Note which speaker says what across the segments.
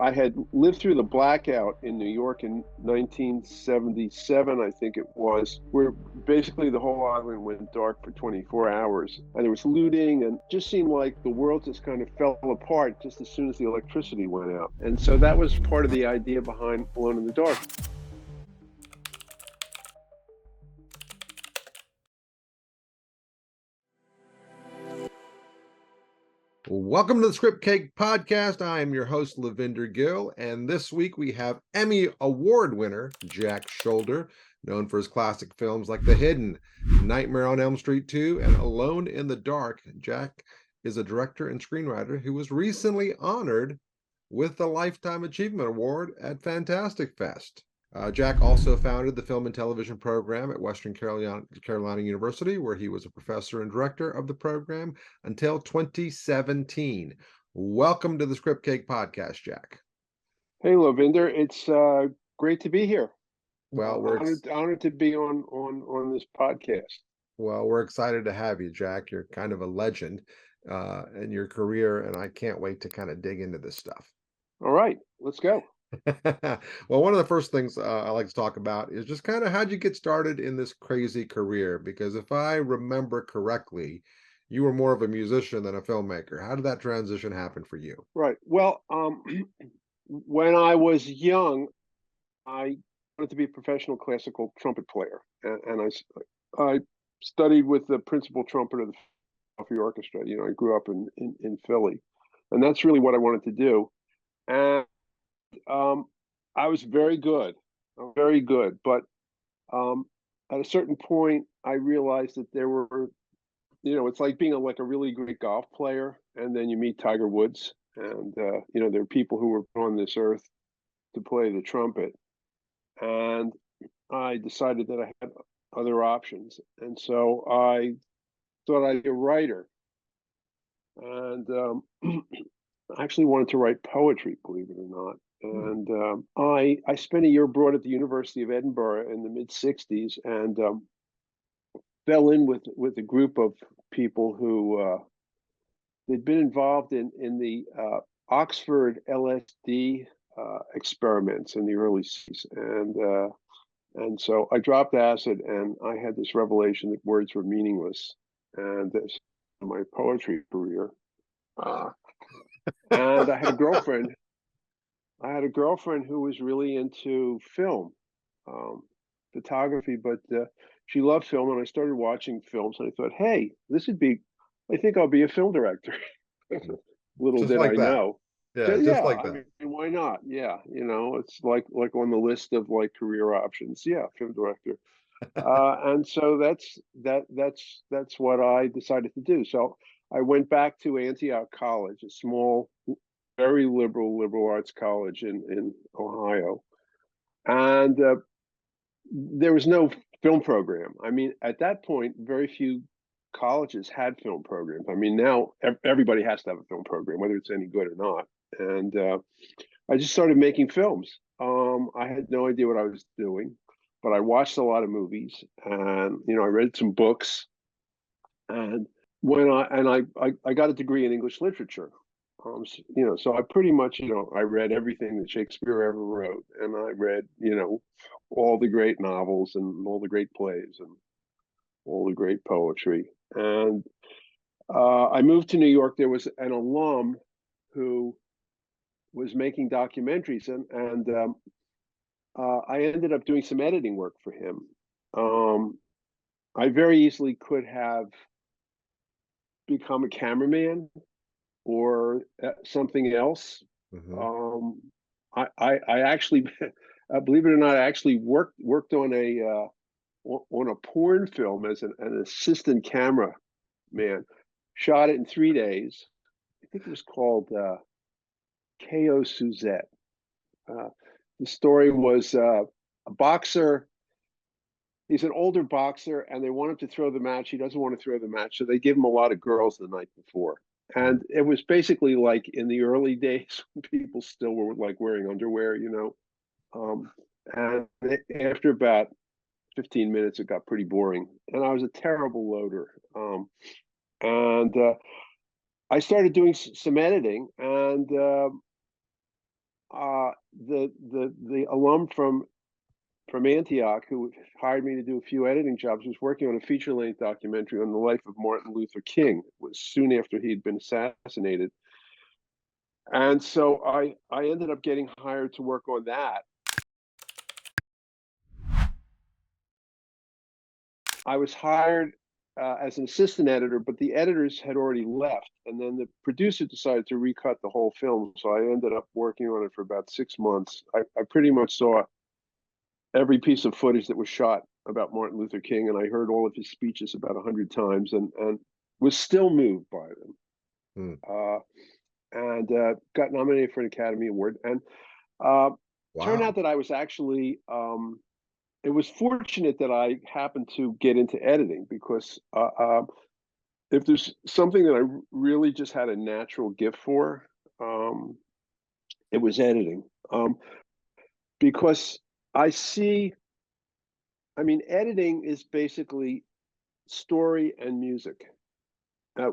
Speaker 1: I had lived through the blackout in New York in 1977, I think it was, where basically the whole island went dark for 24 hours. And there was looting, and it just seemed like the world just kind of fell apart just as soon as the electricity went out. And so that was part of the idea behind Alone in the Dark.
Speaker 2: Welcome to the Scriptcake podcast. I am your host, Lavinder Gill, and this week we have Emmy Award winner Jack Sholder, known for his classic films like The Hidden, Nightmare on Elm Street 2, and Alone in the Dark. Jack is a director and screenwriter who was recently honored with the Lifetime Achievement Award at Fantastic Fest. Jack also founded the film and television program at Western Carolina University, where he was a professor and director of the program until 2017. Welcome to the Scriptcake podcast, Jack.
Speaker 1: Hey, Lovinder, it's great to be here.
Speaker 2: Well,
Speaker 1: Honored to be on this podcast.
Speaker 2: We're excited to have you, Jack. You're kind of a legend in your career, and I can't wait to kind of dig into this stuff.
Speaker 1: All right, let's go.
Speaker 2: Well, one of the first things I like to talk about is just kind of how'd you get started in this crazy career? Because if I remember correctly, you were more of a musician than a filmmaker. How did that transition happen for you?
Speaker 1: Right. Well, when I was young, I wanted to be a professional classical trumpet player, and I studied with the principal trumpeter of the Philadelphia Orchestra. You know, I grew up in Philly, and that's really what I wanted to do. And I was very good, but um, at a certain point, I realized that there were, it's like being like a really great golf player, and then you meet Tiger Woods, and there are people who were put on this earth to play the trumpet, and I decided that I had other options, and so I thought I'd be a writer, and I actually wanted to write poetry, believe it or not. And I spent a year abroad at the University of Edinburgh in the mid '60s, and fell in with a group of people who they'd been involved in the Oxford LSD experiments in the early '60s, and so I dropped acid, and I had this revelation that words were meaningless, and this my poetry career. Uh, and I had a girlfriend. I had a girlfriend who was really into film, um, photography, but she loved film, and I started watching films, and I thought, hey, this would be. I think I'll be a film director. Little
Speaker 2: Just
Speaker 1: did I
Speaker 2: like that.
Speaker 1: know.
Speaker 2: Yeah, just
Speaker 1: Yeah,
Speaker 2: like
Speaker 1: I
Speaker 2: that.
Speaker 1: mean, why not? Yeah, it's like on the list of like career options. Yeah, film director. And so that's what I decided to do. So I went back to Antioch College, a small, very liberal arts college in Ohio, and there was no film program. I mean, at that point, very few colleges had film programs. I mean, now everybody has to have a film program, whether it's any good or not. And I just started making films. I had no idea what I was doing, but I watched a lot of movies, and I read some books, and I got a degree in English literature. So I pretty much, I read everything that Shakespeare ever wrote, and I read, all the great novels and all the great plays and all the great poetry. And I moved to New York. There was an alum who was making documentaries, and I ended up doing some editing work for him. Um, I very easily could have become a cameraman or something else.
Speaker 2: Hmm.
Speaker 1: Um, I actually, believe it or not, I actually worked on a porn film as an assistant camera man. Shot it in 3 days. I think it was called Ko Suzette. Uh, the story was a boxer. He's an older boxer, and they want him to throw the match. He doesn't want to throw the match, so they give him a lot of girls the night before. And it was basically like in the early days when people still were like wearing underwear. And after about 15 minutes, it got pretty boring, and I was a terrible loader. And I started doing some editing, and the alum from Antioch who hired me to do a few editing jobs was working on a feature-length documentary on the life of Martin Luther King. It was soon after he'd been assassinated. And so I ended up getting hired to work on that. I was hired as an assistant editor, but the editors had already left. And then the producer decided to recut the whole film. So I ended up working on it for about 6 months. I pretty much saw every piece of footage that was shot about Martin Luther King, and I heard all of his speeches about 100 times and was still moved by them. And got nominated for an Academy Award. And turned out that I was actually, it was fortunate that I happened to get into editing, because if there's something that I really just had a natural gift for, it was editing. Because editing is basically story and music,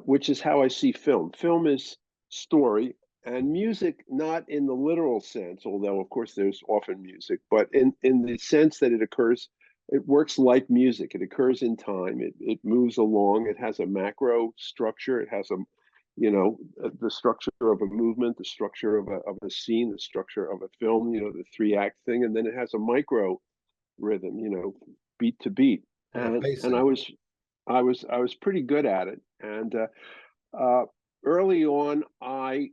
Speaker 1: which is how I see film. Film is story, and music, not in the literal sense, although of course there's often music, but in the sense that it works like music. It occurs in time. It moves along. It has a macro structure. It has the structure of a movement, the structure of a scene, the structure of a film, the 3-act thing, and then it has a micro rhythm, beat to beat. And I was pretty good at it. And early on, a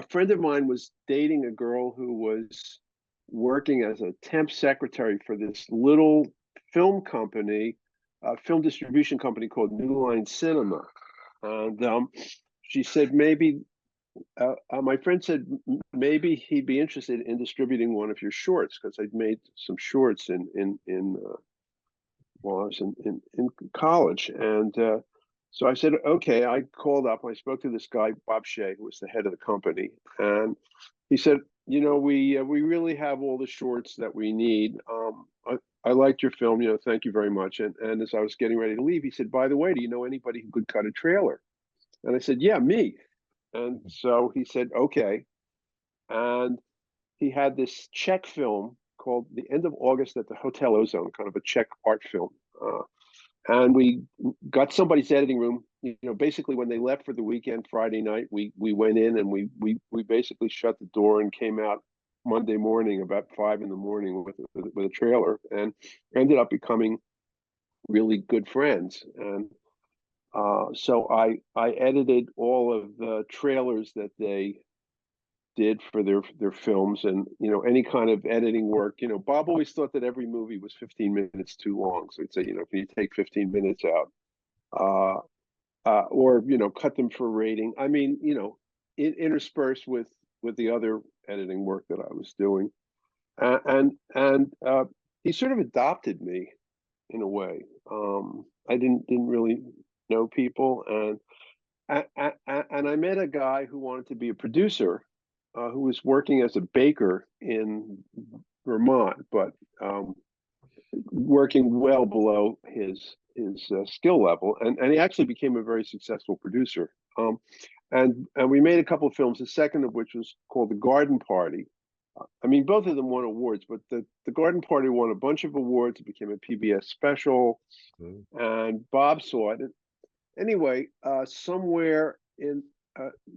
Speaker 1: friend of mine was dating a girl who was working as a temp secretary for this little film company, film distribution company called New Line Cinema. And she said my friend said maybe he'd be interested in distributing one of your shorts, because I'd made some shorts while I was in college. And so I said, okay. I called up, I spoke to this guy, Bob Shea, who was the head of the company. And he said, we really have all the shorts that we need. I liked your film, thank you very much. And as I was getting ready to leave, he said, by the way, do you know anybody who could cut a trailer? And I said, yeah, me. And so he said, okay. And he had this Czech film called The End of August at the Hotel Ozone, kind of a Czech art film. And we got somebody's editing room. Basically when they left for the weekend, Friday night, we went in and we basically shut the door and came out Monday morning about 5 in the morning with a trailer, and ended up becoming really good friends. And so I edited all of the trailers that they did for their films, and any kind of editing work. Bob always thought that every movie was 15 minutes too long, so he'd say, can you take 15 minutes out, or cut them for rating. Interspersed with the other editing work that I was doing, and he sort of adopted me in a way. I didn't really know people, and I met a guy who wanted to be a producer, who was working as a baker in Vermont, but working well below his skill level, and he actually became a very successful producer. And we made a couple of films, the second of which was called The Garden Party. Both of them won awards, but the Garden Party won a bunch of awards. It became a PBS special, and Bob saw it. Anyway, somewhere in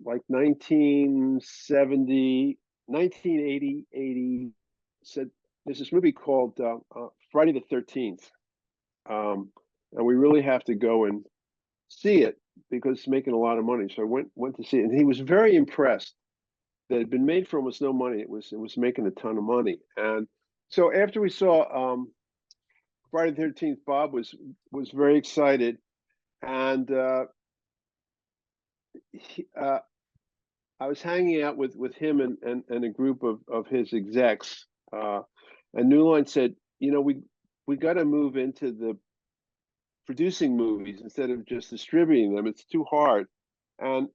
Speaker 1: like 1970, 1980, 80, said there's this movie called Friday the 13th, and we really have to go and see it because it's making a lot of money. So I went to see it, and he was very impressed that it had been made for almost no money. It was making a ton of money. And so after we saw Friday the 13th, Bob was very excited, and I was hanging out with him and a group of his execs, and New Line said, we got to move into the producing movies instead of just distributing them. It's too hard, and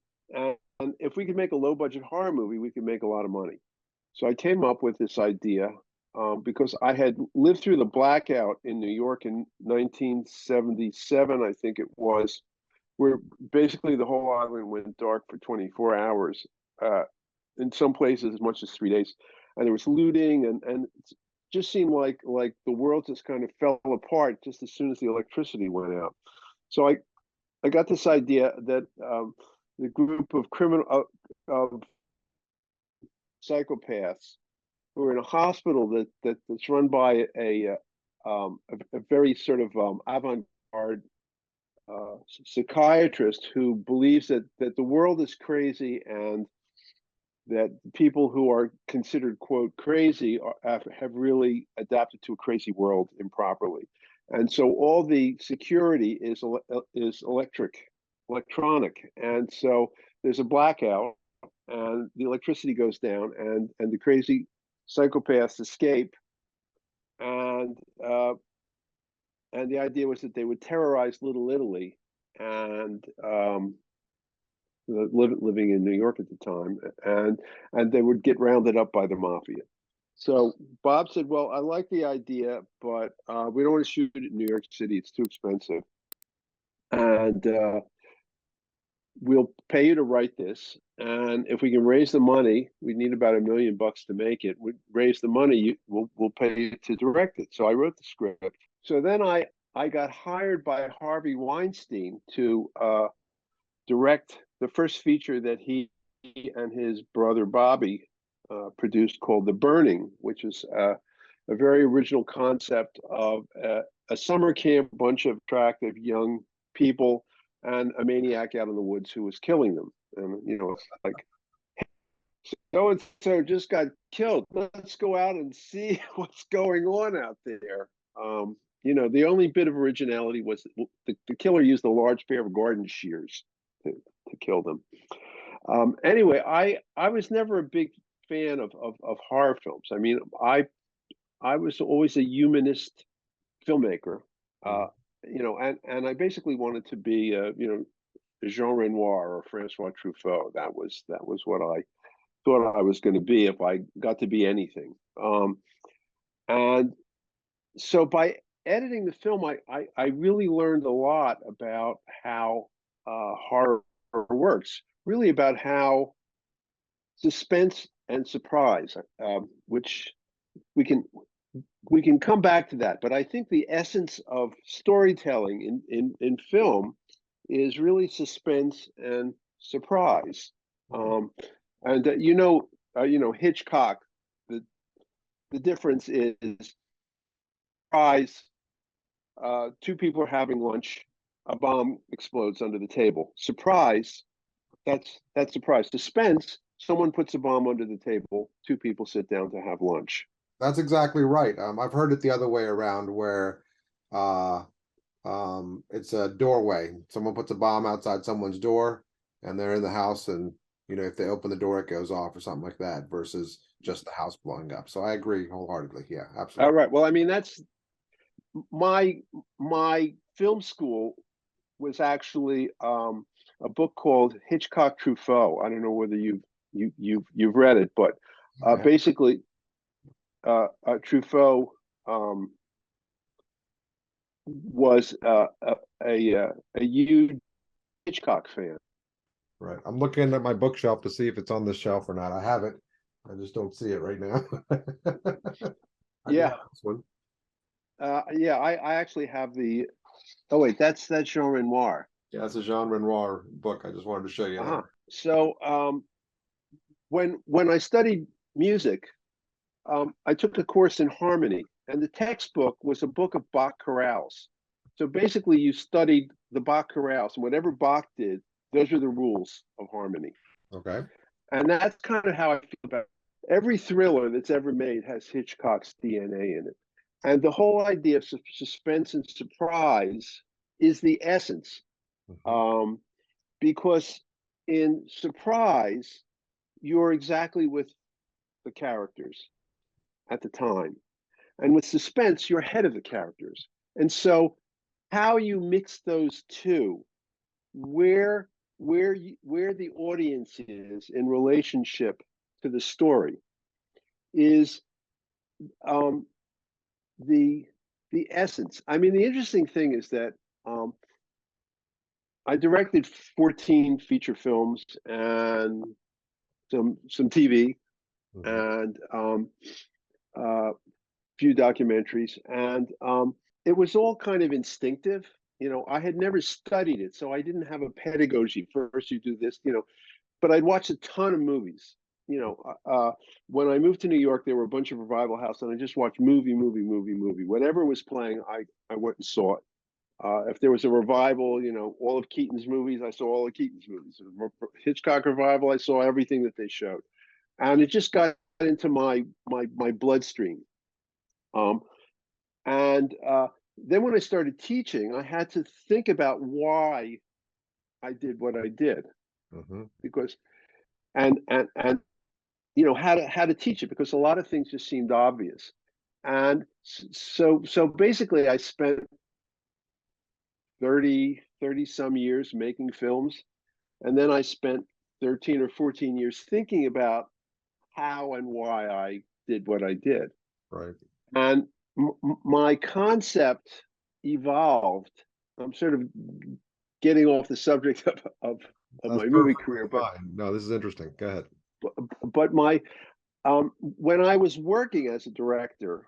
Speaker 1: if we could make a low budget horror movie, we could make a lot of money. So I came up with this idea, because I had lived through the blackout in New York in 1977, I think it was, where basically the whole island went dark for 24 hours. in some places as much as 3 days, and there was looting, and it just seemed like the world just kind of fell apart just as soon as the electricity went out. So I got this idea that the group of of psychopaths who are in a hospital that's run by a very sort of avant-garde psychiatrist who believes that the world is crazy, and that people who are considered quote crazy have really adapted to a crazy world improperly, and so all the security is electronic, and so there's a blackout, and the electricity goes down, and the crazy psychopaths escape, and the idea was that they would terrorize Little Italy, and living in New York at the time, and they would get rounded up by the mafia. So Bob said, "Well, I like the idea, but we don't want to shoot it in New York City; it's too expensive, and we'll pay you to write this. And if we can raise the money, we need about $1 million to make it. We raise the money, we'll pay you to direct it." So I wrote the script. So then I got hired by Harvey Weinstein to direct the first feature that he and his brother Bobby produced, called The Burning, which is a very original concept of a summer camp, bunch of attractive young people, and a maniac out in the woods who was killing them. And it's like, so and so just got killed. Let's go out and see what's going on out there. The only bit of originality was the killer used a large pair of garden shears to kill them. Anyway, I was never a big fan of horror films. I mean, I was always a humanist filmmaker, and I basically wanted to be, Jean Renoir or Francois Truffaut. That was what I thought I was going to be if I got to be anything. And so by editing the film, I really learned a lot about how horror works, really about how suspense and surprise, which we can come back to that. But I think the essence of storytelling in film is really suspense and surprise. And Hitchcock. The difference is surprise. Two people are having lunch. A bomb explodes under the table. Surprise. That's surprise. Suspense. Someone puts a bomb under the table. Two people sit down to have lunch.
Speaker 2: That's exactly right. I've heard it the other way around, where it's a doorway. Someone puts a bomb outside someone's door, and they're in the house, and if they open the door, it goes off or something like that, versus just the house blowing up. So I agree wholeheartedly. Yeah, absolutely.
Speaker 1: All right. Well, I mean, that's my film school was actually a book called Hitchcock Truffaut. I don't know whether you've read it, but basically, Truffaut was a huge Hitchcock fan.
Speaker 2: Right. I'm looking at my bookshelf to see if it's on the shelf or not. I have it. I just don't see it right now.
Speaker 1: Yeah.
Speaker 2: This one.
Speaker 1: Yeah, I actually have the. Oh wait, that's Jean Renoir.
Speaker 2: Yeah, that's a Jean Renoir book. I just wanted to show you that.
Speaker 1: So when I studied music, I took a course in harmony, and the textbook was a book of Bach chorales. So basically, you studied the Bach chorales, and whatever Bach did, those are the rules of harmony.
Speaker 2: Okay.
Speaker 1: And that's kind of how I feel about it. Every thriller that's ever made has Hitchcock's DNA in it. And the whole idea of suspense and surprise is the essence. Because in surprise, you're exactly with the characters at the time. And with suspense, you're ahead of the characters. And so how you mix those two, where the audience is in relationship to the story, is the essence. I mean, the interesting thing is that I directed 14 feature films, and some TV,
Speaker 2: Mhm.
Speaker 1: and a few documentaries, and it was all kind of instinctive. I had never studied it, so I didn't have a pedagogy. First, you do this, but I'd watched a ton of movies. You know, when I moved to New York, there were a bunch of revival houses, and I just watched movie. Whatever was playing, I went and saw it. If there was a revival, all of Keaton's movies, I saw all of Keaton's movies. Hitchcock revival, I saw everything that they showed, and it just got into my bloodstream. Um, and then when I started teaching, I had to think about why I did what I did,
Speaker 2: Mhm.
Speaker 1: because and how to teach it, because a lot of things just seemed obvious. And so basically I spent 30 some years making films, and then I spent 13 or 14 years thinking about how and why I did what I did.
Speaker 2: Right.
Speaker 1: And my concept evolved. I'm sort of getting off the subject of
Speaker 2: That's
Speaker 1: my movie
Speaker 2: perfectly
Speaker 1: career, but
Speaker 2: fine. No, this is interesting. Go ahead.
Speaker 1: but my when I was working as a director,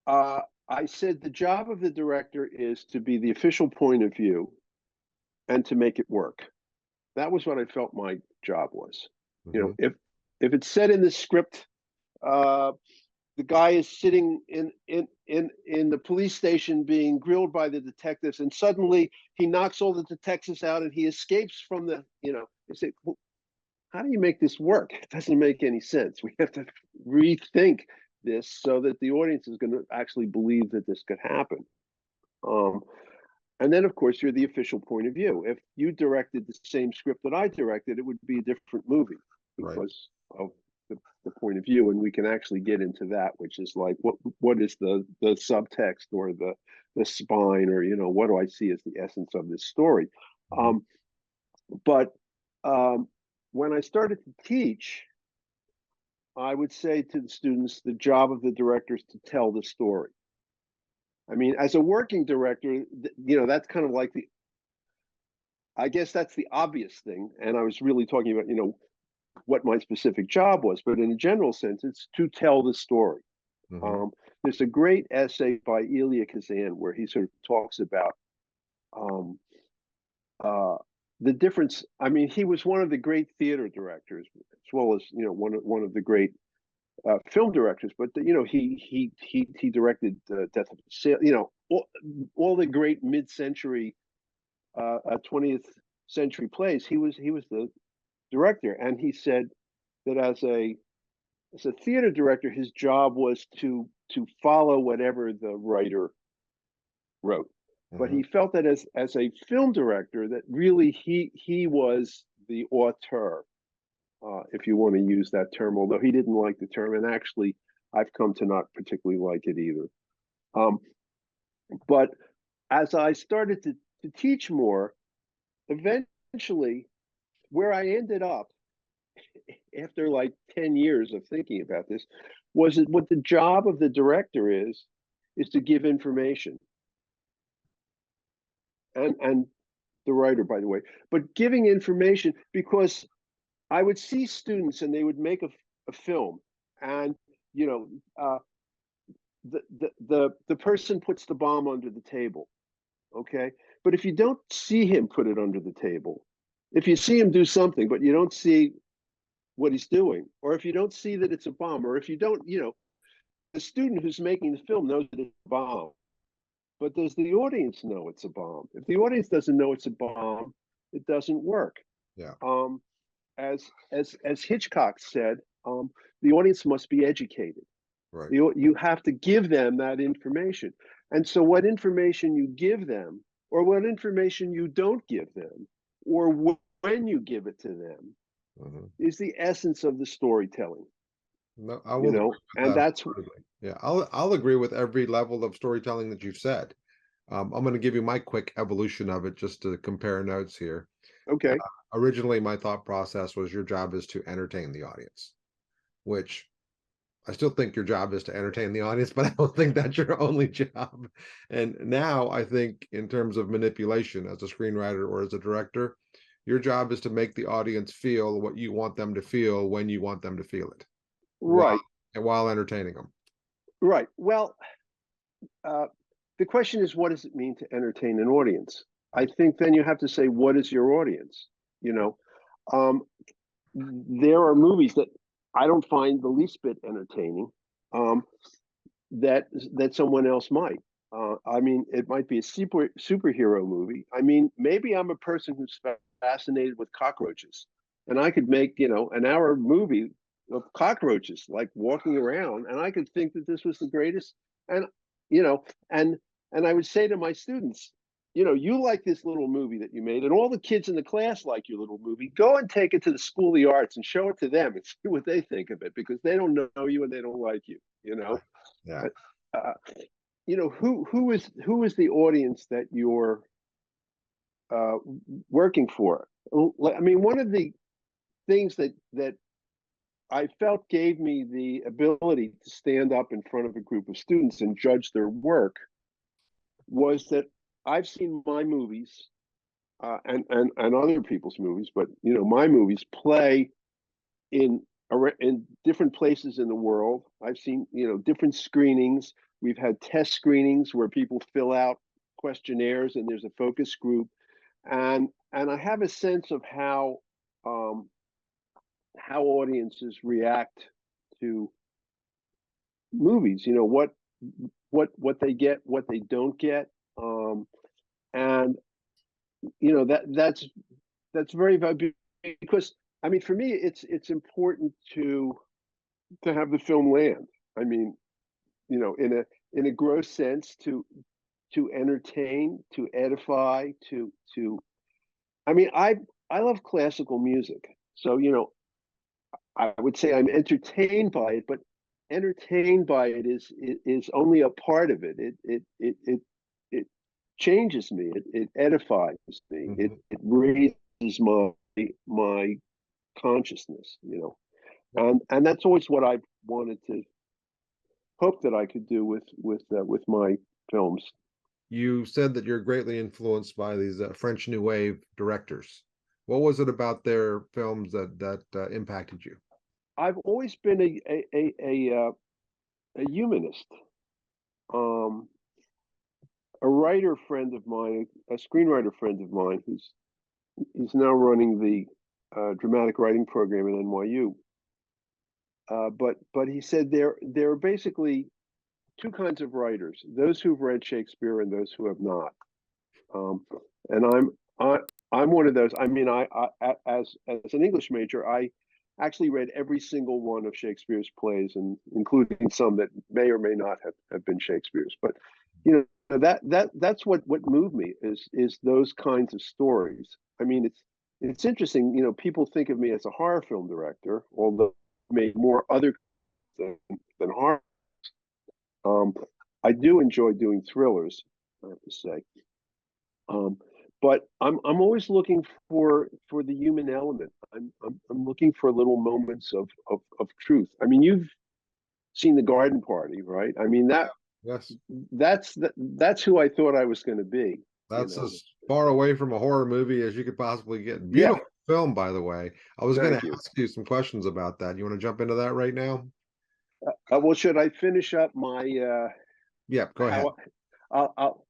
Speaker 1: uh, I said the job of the director is to be the official point of view and to make it work. That was what I felt my job was.
Speaker 2: Mhm.
Speaker 1: If it's said in the script, uh, the guy is sitting in the police station being grilled by the detectives, and suddenly he knocks all the detectives out and he escapes from the. You say, well, how do you make this work? It doesn't make any sense. We have to rethink this so that the audience is going to actually believe that this could happen. Um, and then, of course, you're the official point of view. If you directed the same script that I directed, it would be a different movie
Speaker 2: Right.
Speaker 1: because of the point of view. And we can actually get into that, which is like what is the subtext or the spine, or what do I see as the essence of this story.
Speaker 2: Mhm.
Speaker 1: Um, but when I started to teach, I would say to the students, the job of the director is to tell the story. I mean, as a working director, that's kind of like I guess that's the obvious thing. And I was really talking about, what my specific job was, but in a general sense, it's to tell the story.
Speaker 2: Mhm.
Speaker 1: Um, there's a great essay by Elia Kazan where he sort of talks about um, uh, the difference. I mean, he was one of the great theater directors, as well as one of the great film directors. But he directed Death of the Sale. All the great mid-century 20th century plays. He was the director, and he said that as a theater director, his job was to follow whatever the writer wrote. But
Speaker 2: Mhm.
Speaker 1: he felt that as a film director, that really he was the auteur, if you want to use that term. Although he didn't like the term, and actually, I've come to not particularly like it either. Um, but as I started to teach more, eventually, where I ended up after like 10 years of thinking about this was that what the job of the director is to give information, and the writer, by the way, but giving information, because I would see students and they would make a film, and you know uh, the person puts the bomb under the table, okay, but if you don't see him put it under the table, if you see him do something but you don't see what he's doing, or if you don't see that it's a bomb, or if you don't, the student who's making the film knows that it's a bomb, but does the audience know it's a bomb? If the audience doesn't know it's a bomb, it doesn't work.
Speaker 2: Yeah.
Speaker 1: Um, as Hitchcock said, the audience must be educated.
Speaker 2: Right.
Speaker 1: You have to give them that information, and so what information you give them, or what information you don't give them, or when you give it to them,
Speaker 2: Mhm.
Speaker 1: is the essence of the storytelling.
Speaker 2: No, I will agree with
Speaker 1: And
Speaker 2: that
Speaker 1: that's
Speaker 2: wholeheartedly. Yeah, I'll agree with every level of storytelling that you've said. I'm going to give you my quick evolution of it just to compare notes here. Uh,
Speaker 1: okay.
Speaker 2: Originally, my thought process was your job is to entertain the audience, which I still think your job is to entertain the audience, but I don't think that's your only job. And now I think in terms of manipulation as a screenwriter or as a director, Your job is to make the audience feel what you want them to feel when you want them to feel it, while
Speaker 1: Right,
Speaker 2: while entertaining them.
Speaker 1: right. Well, uh, the question is, what does it mean to entertain an audience? I think then you have to say, what is your audience? You know, um, there are movies that I don't find the least bit entertaining, um, that someone else might. I mean, it might be a superhero movie. I mean, maybe I'm a person who's fascinated with cockroaches, and I could make, an hour movie of cockroaches like walking around, and I could think that this was the greatest. And you know, and and I would say to my students, you like this little movie that you made, and all the kids in the class like your little movie. Go and take it to the School of the Arts and show it to them and see what they think of it, because they don't know you and they don't like you.
Speaker 2: Right. Yeah.
Speaker 1: Uh, who is the audience that you're uh, working for? I mean, one of the things that I felt gave me the ability to stand up in front of a group of students and judge their work was that I've seen my movies, and other people's movies, but my movies play in in different places in the world. I've seen, different screenings. We've had test screenings where people fill out questionnaires and there's a focus group, and I have a sense of um, how audiences react to movies. What they get, what they don't get, and that's very valuable, because I mean, for me, it's important to have the film land. I mean, in a gross sense, to entertain, to edify, to I mean, I love classical music. So, I would say I'm entertained by it, but entertained by it is only a part of it. It changes me. It edifies me. It
Speaker 2: Mhm.
Speaker 1: it raises my consciousness, and that's always what I wanted to hope that I could do with my films.
Speaker 2: You said that you're greatly influenced by these French New Wave directors. What was it about their films that impacted you?
Speaker 1: I've always been a humanist. Um, a writer friend of mine, a screenwriter friend of mine, he's now running the dramatic writing program at NYU. But he said there are basically two kinds of writers: those who've read Shakespeare and those who have not. Um, and I'm one of those. I mean, as an English major, I actually read every single one of Shakespeare's plays, and including some that may or may not have been Shakespeare's. But that's what moved me is those kinds of stories. I mean, it's interesting. People think of me as a horror film director, although I made more other than horror. Um, I do enjoy doing thrillers, I have to say. Um, but I'm always looking for the human element. I'm looking for little moments of truth. I mean, you've seen The Garden Party, right? I mean,
Speaker 2: Yes,
Speaker 1: that's who I thought I was going to be. You
Speaker 2: that's
Speaker 1: know.
Speaker 2: as far away from a horror movie as you could possibly get.
Speaker 1: Yeah.
Speaker 2: Beautiful film, by the way. I was going
Speaker 1: Thank
Speaker 2: to
Speaker 1: you.
Speaker 2: ask you some questions about that. You want to jump into that right now?
Speaker 1: Well, should I finish up my
Speaker 2: Yep, go ahead.
Speaker 1: how I'll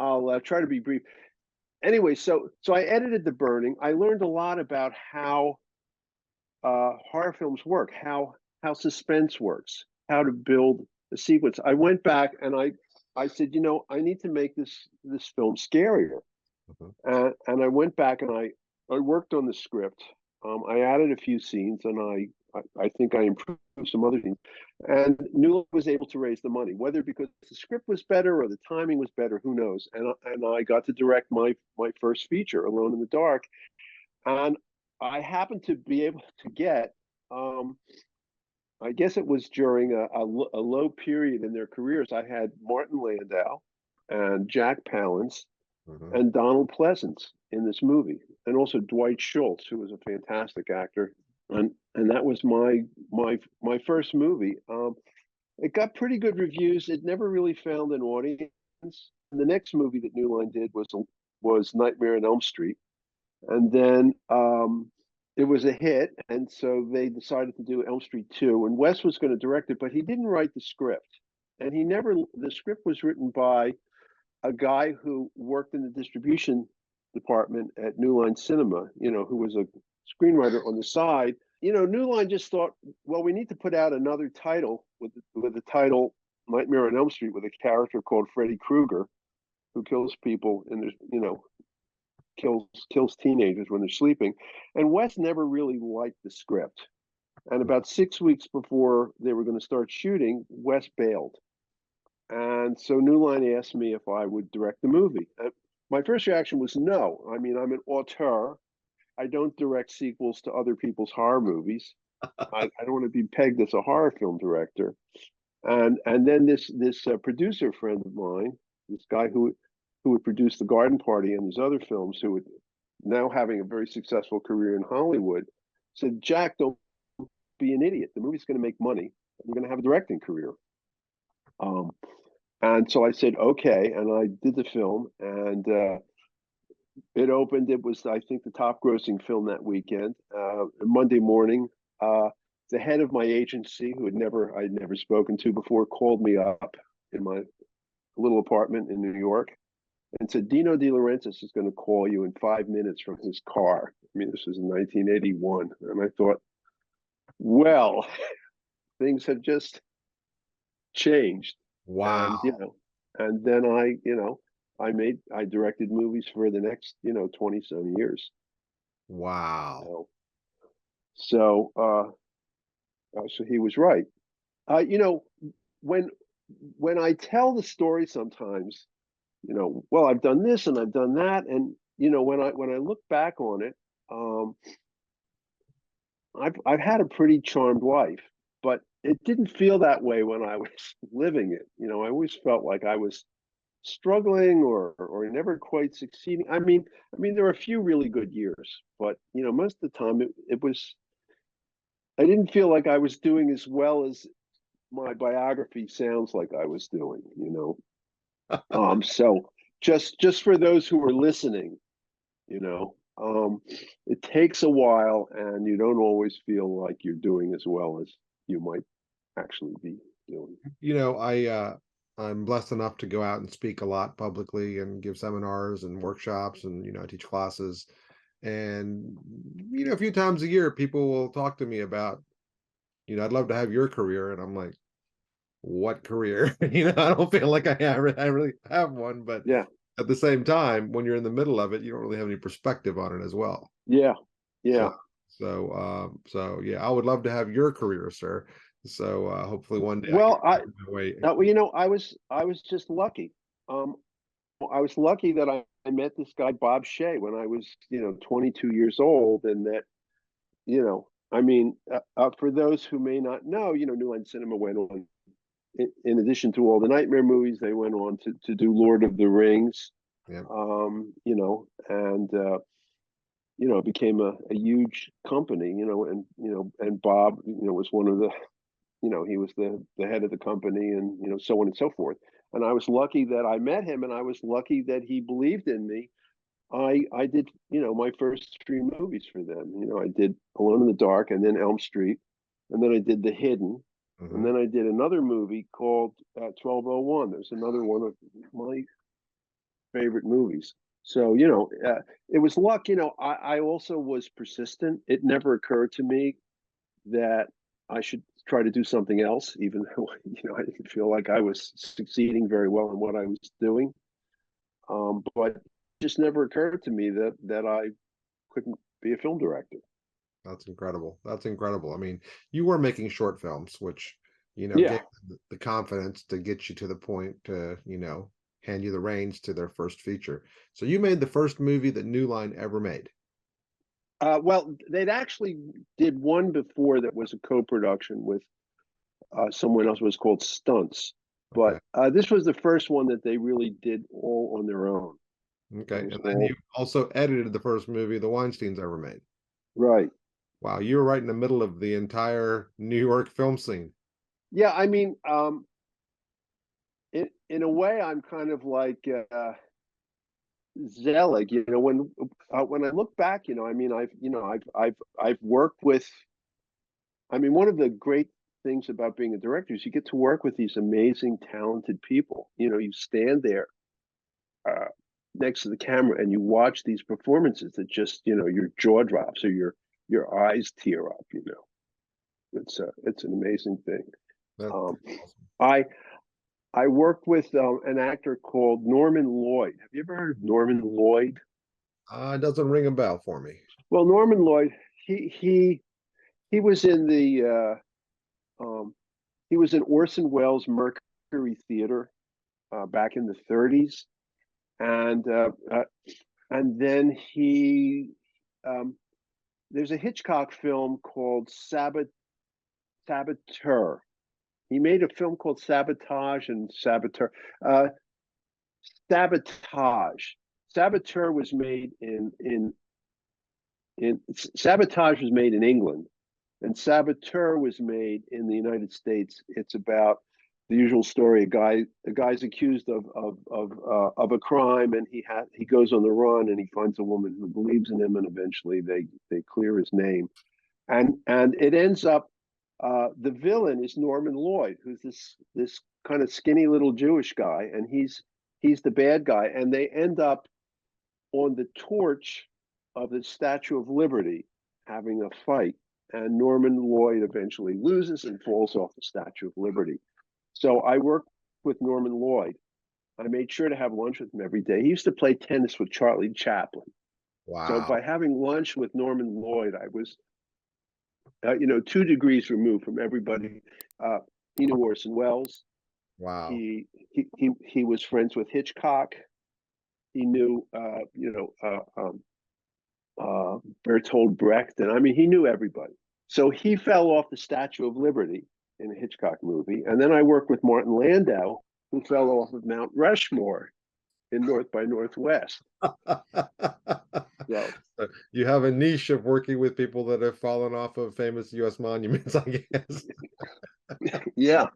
Speaker 1: I'll, I'll try to be brief. Anyway, so I edited The Burning. I learned a lot about how horror films work, how suspense works, how to build a sequence. I went back and I said, I need to make this film scarier.
Speaker 2: Mhm.
Speaker 1: And I went back and I worked on the script. I added a few scenes, and I think I improved some other things. And Newell was able to raise the money, whether because the script was better or the timing was better, who knows? And I got to direct my first feature, Alone in the Dark, and I happened to be able to get. I guess it was during a low period in their careers. I had Martin Landau and Jack Palance
Speaker 2: Mhm.
Speaker 1: and Donald Pleasance in this movie, and also Dwight Schultz, who was a fantastic actor. And that was my first movie. It got pretty good reviews. It never really found an audience. And the next movie that New Line did was Nightmare on Elm Street, And then it was a hit, and so they decided to do Elm Street 2, and Wes was going to direct it, but he didn't write the script. And the script was written by a guy who worked in the distribution department at New Line Cinema, who was a screenwriter on the side. New Line just thought, well, we need to put out another title with the title Nightmare on Elm Street with a character called Freddy Krueger who kills people and kills teenagers when they're sleeping. And Wes never really liked the script. And about 6 weeks before they were going to start shooting, Wes bailed. And so New Line asked me if I would direct the movie. My first reaction was no. I mean, I'm an auteur. I don't direct sequels to other people's horror movies. I don't want to be pegged as a horror film director. And then this producer friend of mine, this guy who would produce The Garden Party and these other films, who would now having a very successful career in Hollywood, said, Jack, don't be an idiot. The movie's going to make money. You're going to have a directing career. And so I said, okay. And I did the film, and it opened. It was, I think, the top grossing film that weekend. Monday morning, the head of my agency, who I'd never spoken to before, called me up in my little apartment in New York and said, Dino De Laurentiis is going to call you in 5 minutes from his car. I mean, this was in 1981. And I thought, well, things have just changed.
Speaker 2: Wow.
Speaker 1: And then I directed movies for the next, 20 some years.
Speaker 2: Wow.
Speaker 1: So he was right. When I tell the story sometimes, well, I've done this and I've done that, and when I look back on it, I've had a pretty charmed life, but it didn't feel that way when I was living it. I always felt like I was struggling or never quite succeeding. I mean, there were a few really good years, but most of the time it was. I didn't feel like I was doing as well as my biography sounds like I was doing. So just for those who are listening, it takes a while, and you don't always feel like you're doing as well as you might actually be doing.
Speaker 2: I'm blessed enough to go out and speak a lot publicly and give seminars and workshops, and I teach classes. And a few times a year people will talk to me about, I'd love to have your career. And I'm like, what career? I don't feel like I really have one, but
Speaker 1: Yeah.
Speaker 2: at the same time, when you're in the middle of it, you don't really have any perspective on it as well.
Speaker 1: Yeah. Yeah.
Speaker 2: So yeah, I would love to have your career, sir. So hopefully one day
Speaker 1: Well,
Speaker 2: I can my way.
Speaker 1: I was just lucky. I was lucky that I met this guy Bob Shea when I was 22 years old, and that for those who may not know, New Line Cinema went on, in addition to all the Nightmare movies, they went on to do Lord of the Rings.
Speaker 2: Yeah.
Speaker 1: And it became a huge company, and Bob, was one of the, he was the head of the company, and so on and so forth. And I was lucky that I met him, and I was lucky that he believed in me. I did, my first 3 movies for them. I did Alone in the Dark, and then Elm Street, and then I did The Hidden, and then I did another movie called 1201. There's another one of my favorite movies. So, it was luck. I also was persistent. It never occurred to me that I should try to do something else, even though, I didn't feel like I was succeeding very well in what I was doing. But it just never occurred to me that I couldn't be a film director.
Speaker 2: That's incredible. That's incredible. I mean, you were making short films, which,
Speaker 1: Yeah.
Speaker 2: gave the confidence to get you to the point to, hand you the reins to their first feature. So you made the first movie that New Line ever made.
Speaker 1: Well, they'd actually did one before that was a co-production with someone else. It was called Stunts, but this was the first one that they really did all on their own.
Speaker 2: Okay, and then you also edited the first movie the Weinsteins ever made.
Speaker 1: Right.
Speaker 2: Wow, you were right in the middle of the entire New York film scene.
Speaker 1: Yeah, I mean, in a way, I'm kind of like, Zelig, when I look back, I mean, I've worked with. I mean, one of the great things about being a director is you get to work with these amazing, talented people. You stand there uh, next to the camera and you watch these performances that just, your jaw drops or your eyes tear up. It's an amazing thing.
Speaker 2: That's
Speaker 1: Um,
Speaker 2: awesome.
Speaker 1: I I worked with an actor called Norman Lloyd. Have you ever heard of Norman Lloyd?
Speaker 2: It doesn't ring a bell for me.
Speaker 1: Well, Norman Lloyd, he was in he was in Orson Welles' Mercury Theater back in the 30s, and then um, there's a Hitchcock film called Saboteur. He made a film called Sabotage and Saboteur. Uh, Sabotage. Saboteur was made in Sabotage was made in England, and Saboteur was made in the United States. It's about the usual story: a guy's accused of a crime, and he goes on the run, and he finds a woman who believes in him, and eventually they clear his name, and it ends up. The villain is Norman Lloyd, who's this kind of skinny little Jewish guy, and he's the bad guy, and they end up on the torch of the Statue of Liberty having a fight, and Norman Lloyd eventually loses and falls off the Statue of Liberty. So I worked with Norman Lloyd. I made sure to have lunch with him every day. He used to play tennis with Charlie Chaplin. So
Speaker 2: Wow.
Speaker 1: by having lunch with Norman Lloyd, I was, 2 degrees removed from everybody. He knew Orson Welles.
Speaker 2: Wow.
Speaker 1: He was friends with Hitchcock. He knew, Bertolt Brecht, and I mean, he knew everybody. So he fell off the Statue of Liberty in a Hitchcock movie, and then I worked with Martin Landau, who fell off of Mount Rushmore in North by Northwest. So
Speaker 2: You have a niche of working with people that have fallen off of famous U.S. monuments, I guess.
Speaker 1: yeah.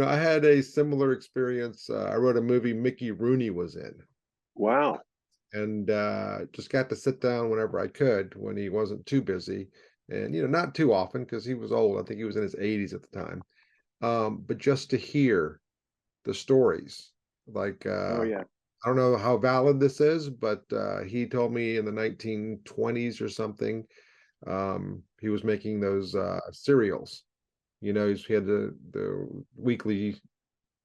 Speaker 2: I had a similar experience. I wrote a movie Mickey Rooney was in,
Speaker 1: Wow.
Speaker 2: and just got to sit down whenever I could when he wasn't too busy, and not too often because he was old. I think he was in his 80s at the time. But just to hear the stories, like
Speaker 1: Oh yeah.
Speaker 2: I don't know how valid this is, but he told me in the 1920s or something, he was making those cereals. He had the weekly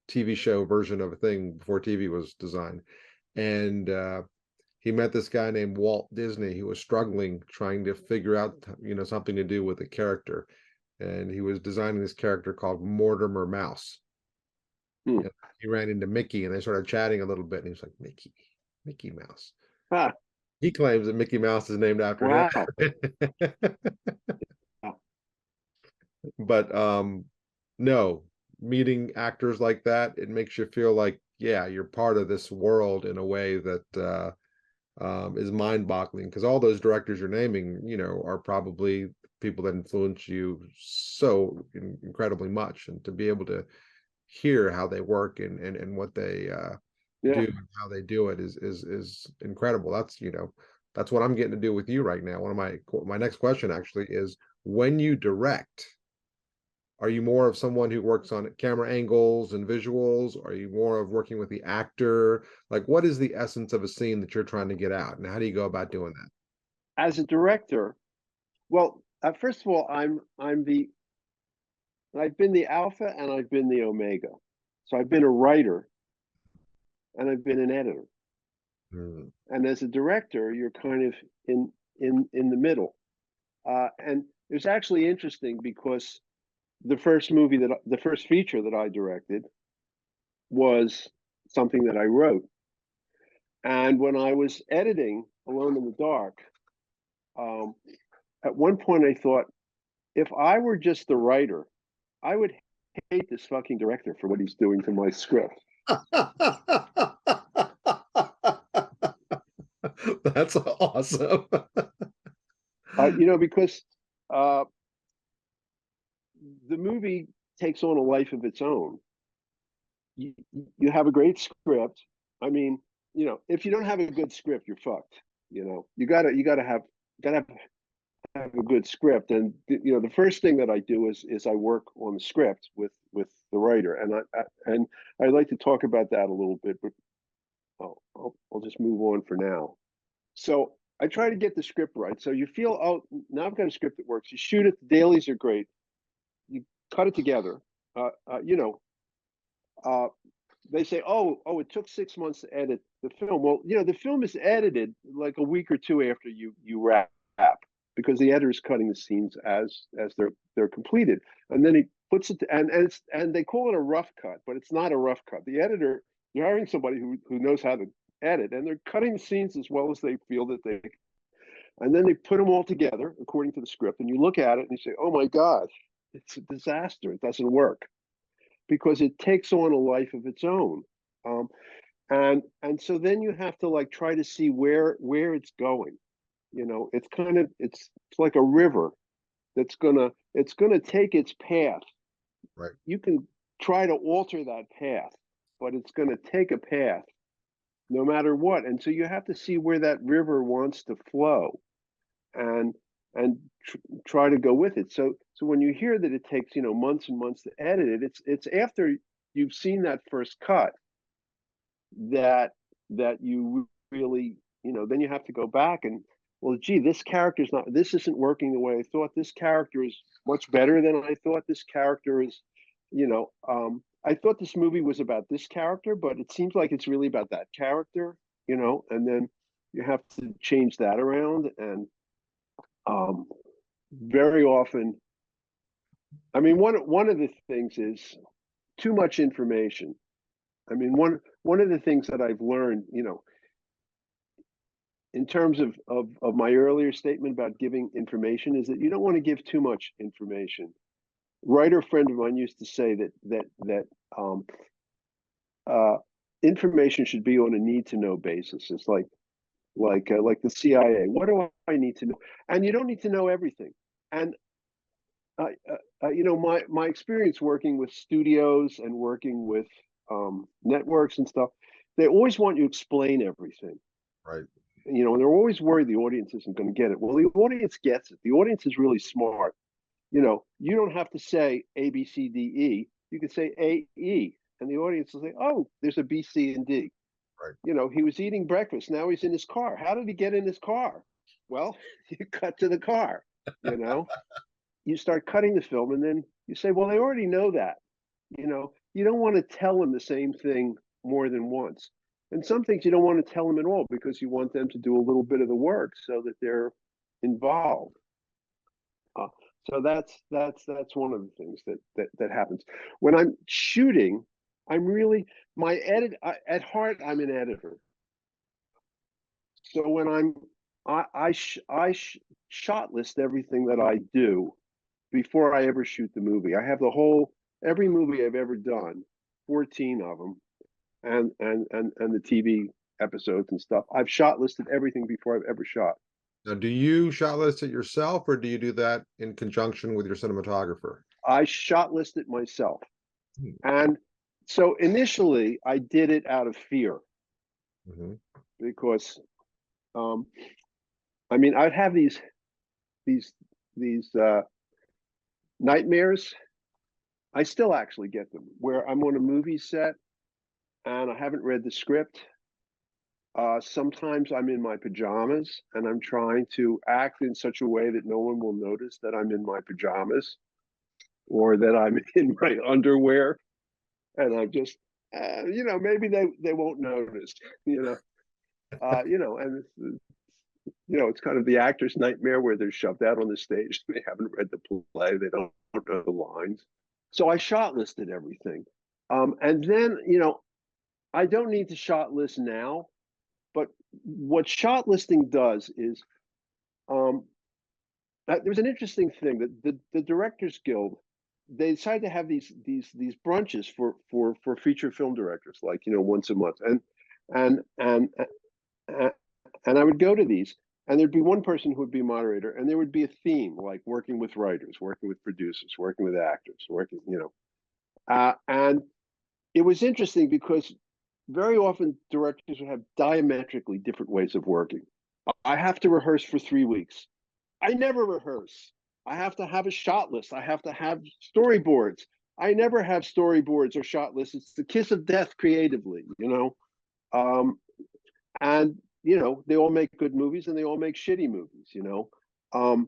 Speaker 2: TV show version of a thing before TV was designed. And he met this guy named Walt Disney who was struggling trying to figure out, something to do with the character. And he was designing this character called Mortimer Mouse.
Speaker 1: Hmm.
Speaker 2: And he ran into Mickey and they started chatting a little bit. And he was like, Mickey Mouse.
Speaker 1: Ah,
Speaker 2: He claims that Mickey Mouse is named after him.
Speaker 1: wow.
Speaker 2: But no, meeting actors like that, it makes you feel like, yeah, you're part of this world in a way that is mind-boggling, because all those directors you're naming, are probably people that influence you so incredibly much, and to be able to hear how they work and what they
Speaker 1: Yeah.
Speaker 2: do and how they do it is incredible. That's what I'm getting to do with you right now. One of my next question actually is, when you direct, are you more of someone who works on camera angles and visuals? Are you more of working with the actor? Like, what is the essence of a scene that you're trying to get out, and how do you go about doing that?
Speaker 1: As a director, well, first of all, I've been the alpha and I've been the omega. So I've been a writer and I've been an editor.
Speaker 2: Hmm.
Speaker 1: And as a director, you're kind of in the middle. And it's actually interesting because the first feature that I directed was something that I wrote. And when I was editing Alone in the Dark, um, at one point I thought, if I were just the writer, I would hate this fucking director for what he's doing to my script.
Speaker 2: That's awesome.
Speaker 1: Because uh, the movie takes on a life of its own. You have a great script. I mean, if you don't have a good script, you're fucked. You gotta have a good script. And the first thing that I do is I work on the script with the writer, and I'd like to talk about that a little bit, but I'll just move on for now. So I try to get the script right. So you feel, oh, now I've got a script that works. You shoot it. The dailies are great. You cut it together. Uh, uh, you know, uh, they say, oh, it took 6 months to edit the film. Well, the film is edited like a week or two after you wrap, because the editor is cutting the scenes as they're completed, and then he puts it and they call it a rough cut, but it's not a rough cut. The editor, you're hiring somebody who knows how to edit, and they're cutting the scenes as well as they feel that they, and then they put them all together according to the script, and you look at it and you say, oh my God, it's a disaster. It doesn't work because it takes on a life of its own. Um, and so then you have to like try to see where it's going. It's like a river it's gonna take its path.
Speaker 2: Right.
Speaker 1: You can try to alter that path, but it's gonna take a path no matter what. And so you have to see where that river wants to flow, and try to go with it. So when you hear that it takes months and months to edit it, it's after you've seen that first cut that you really, then you have to go back and, well, gee, this isn't working the way I thought. This character is much better than I thought. This character is, I thought this movie was about this character, but it seems like it's really about that character, and then you have to change that around. And very often, I mean, one of the things is too much information. I mean, one of the things that I've learned, in terms of my earlier statement about giving information, is that you don't want to give too much information. Writer friend of mine used to say that um, uh, information should be on a need to know basis. It's like the CIA. What do I need to know? And you don't need to know everything. And my experience working with studios and working with networks and stuff, they always want you to explain everything.
Speaker 2: Right.
Speaker 1: And they're always worried the audience isn't going to get it. Well, the audience gets it. The audience is really smart. You don't have to say A, B, C, D, E. You can say A, E, and the audience will say, oh, there's a B, C, and D.
Speaker 2: Right.
Speaker 1: He was eating breakfast. Now he's in his car. How did he get in his car? Well, you cut to the car. You start cutting the film, and then you say, well, they already know that. You don't want to tell them the same thing more than once. And some things you don't want to tell them at all because you want them to do a little bit of the work so that they're involved. Uh, so that's one of the things that happens when I'm shooting. I'm really at heart. I'm an editor. So when I shot list everything that I do before I ever shoot the movie. I have every movie I've ever done, 14 of them, and the TV episodes and stuff. I've shot listed everything before I've ever shot.
Speaker 2: Now, do you shot list it yourself, or do you do that in conjunction with your cinematographer?
Speaker 1: I shot list it myself.
Speaker 2: Hmm.
Speaker 1: And so initially I did it out of fear.
Speaker 2: Mm-hmm.
Speaker 1: Because I mean, I'd have these nightmares. I still actually get them where I'm on a movie set and I haven't read the script. Sometimes I'm in my pajamas and I'm trying to act in such a way that no one will notice that I'm in my pajamas or that I'm in my underwear, and I'm just, maybe they won't notice, and it's kind of the actor's nightmare where they're shoved out on the stage. They haven't read the play. They don't know the lines. So I shot listed everything. And then, I don't need to shot list now, but what shot listing does is, there's an interesting thing that the Directors Guild, they decided to have these brunches for feature film directors, like once a month, and and and I would go to these, and there'd be one person who would be moderator, and there would be a theme like working with writers, working with producers, working with actors, and it was interesting because very often directors have diametrically different ways of working. I have to rehearse for 3 weeks. I never rehearse. I have to have a shot list. I have to have storyboards. I never have storyboards or shot lists. It's the kiss of death creatively, you know. And you know, they all make good movies and they all make shitty movies, you know. Um,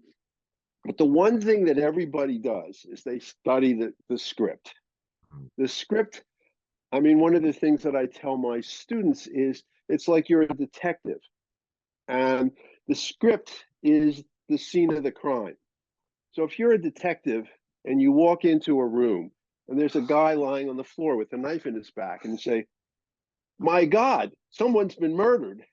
Speaker 1: but the one thing that everybody does is they study the script. The script, I mean, one of the things that I tell my students is it's like you're a detective, and the script is the scene of the crime. So if you're a detective and you walk into a room and there's a guy lying on the floor with a knife in his back and you say, my God, someone's been murdered.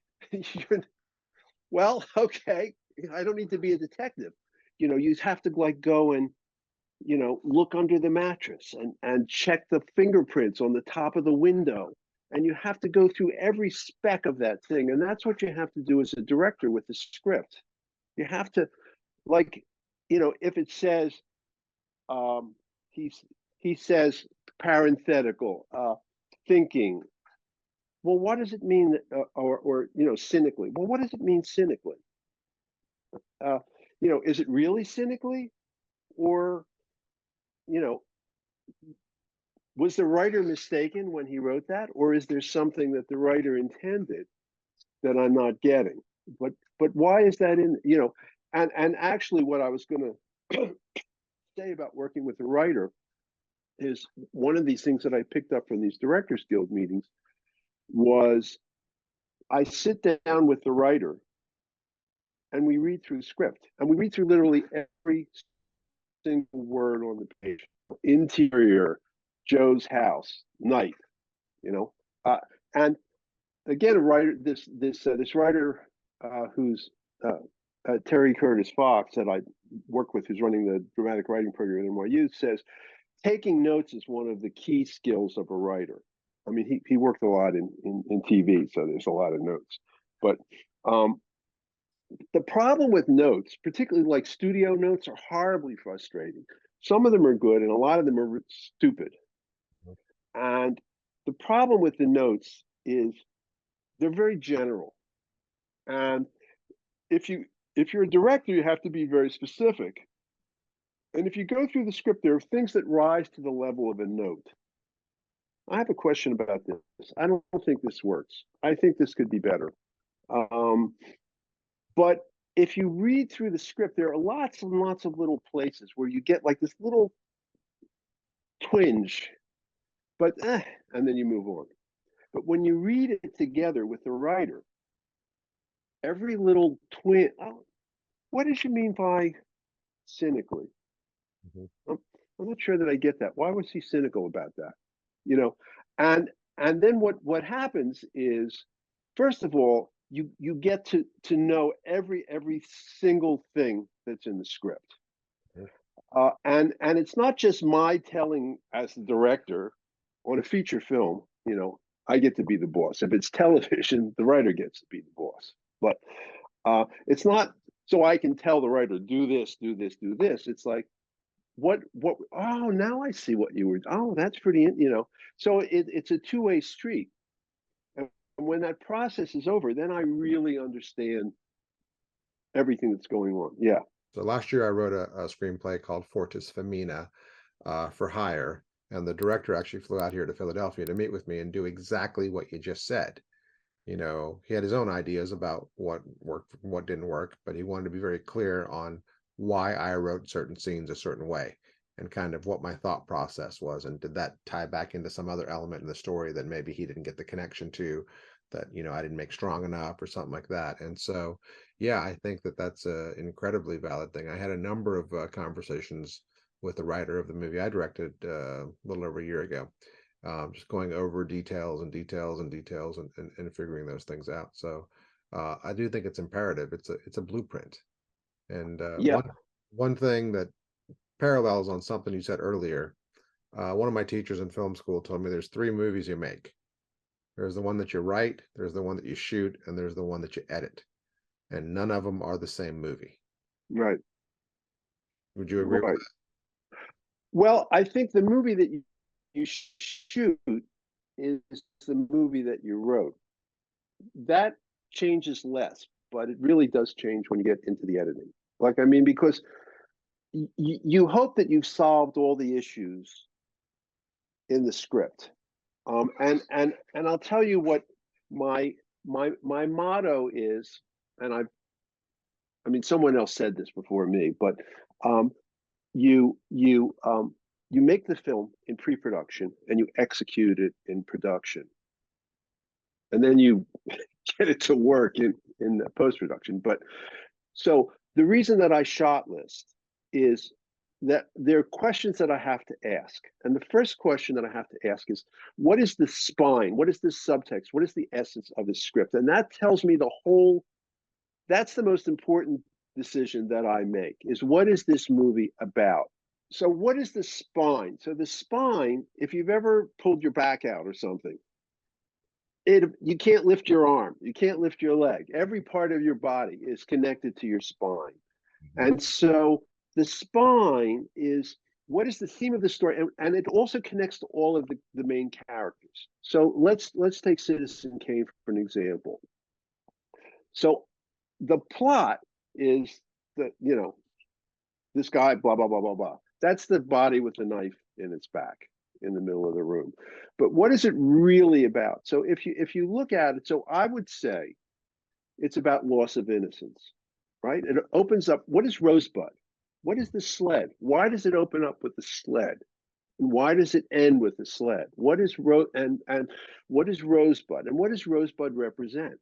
Speaker 1: Well, okay, I don't need to be a detective. You know, you have to like go and, you know, look under the mattress and check the fingerprints on the top of the window. And you have to go through every speck of that thing. And that's what you have to do as a director with the script. You have to, like, you know, if it says, um, he's, he says parenthetical, thinking, well, what does it mean? Or, you know, cynically. Well, what does it mean cynically? Uh, you know, is it really cynically? Or, you know, was the writer mistaken when he wrote that? Or is there something that the writer intended that I'm not getting? But why is that in, you know, and actually what I was going to say about working with a writer is one of these things that I picked up from these Directors Guild meetings was I sit down with the writer and we read through the script and we read through literally every single word on the page. Interior, Joe's house, knife, you know. And again, a writer, this writer who's Terry Curtis Fox that I work with, who's running the dramatic writing program at NYU, says taking notes is one of the key skills of a writer. I mean, he worked a lot in TV, so there's a lot of notes. But the problem with notes, particularly like studio notes, are horribly frustrating. Some of them are good, and a lot of them are stupid. And the problem with the notes is they're very general. And if you're a director, you have to be very specific. And if you go through the script, there are things that rise to the level of a note. I have a question about this. I don't think this works. I think this could be better. But if you read through the script, there are lots and lots of little places where you get like this little twinge, but and then you move on. But when you read it together with the writer, every little twin, oh, what did you mean by cynically? I'm, I'm not sure that I get that. Why was he cynical about that? You know, and then what happens is, first of all, you get to know every single thing that's in the script. And it's not just my telling as the director on a feature film, you know, I get to be the boss. If it's television, the writer gets to be the boss. But it's not so I can tell the writer, do this, do this, do this. It's like, oh, now I see what you were, oh, that's pretty, you know. So it's a two-way street. And when that process is over, then I really understand everything that's going on. Yeah.
Speaker 2: So last year I wrote a screenplay called Fortis Femina for hire, and the director actually flew out here to Philadelphia to meet with me and do exactly what you just said. You know, he had his own ideas about what worked, what didn't work, but he wanted to be very clear on why I wrote certain scenes a certain way and kind of what my thought process was. And did that tie back into some other element in the story that maybe he didn't get the connection to, that, you know, I didn't make strong enough or something like that. And so, yeah, I think that that's an incredibly valid thing. I had a number of conversations with the writer of the movie I directed a little over a year ago, just going over details and details and details and figuring those things out. So I do think it's imperative. It's a blueprint. And
Speaker 1: Yeah.
Speaker 2: one thing that parallels on something you said earlier, one of my teachers in film school told me there's three movies you make. There's the one that you write, there's the one that you shoot, and there's the one that you edit. And none of them are the same movie.
Speaker 1: Right.
Speaker 2: Would you agree with
Speaker 1: Right.
Speaker 2: that?
Speaker 1: Well, I think the movie that you shoot is the movie that you wrote. That changes less, but it really does change when you get into the editing. Like, I mean, because you hope that you've solved all the issues in the script. And I'll tell you what my motto is, and I mean, someone else said this before me, but um, you make the film in pre-production and you execute it in production, and then you get it to work in post-production. But so the reason that I shot list is that there are questions that I have to ask. And the first question that I have to ask is, what is the spine? What is the subtext? What is the essence of the script? And that tells me the whole, that's the most important decision that I make, is what is this movie about? So what is the spine? So the spine, if you've ever pulled your back out or something, you can't lift your arm, you can't lift your leg. Every part of your body is connected to your spine. And so the spine is what is the theme of the story, and it also connects to all of the main characters. So let's take Citizen Kane for an example. So the plot is that, you know, this guy, blah, blah, blah, blah, blah. That's the body with the knife in its back in the middle of the room. But what is it really about? So if you look at it, so I would say it's about loss of innocence, right? It opens up, what is Rosebud? What is the sled? Why does it open up with the sled? And why does it end with the sled? What is and what is Rosebud? And what does Rosebud represent?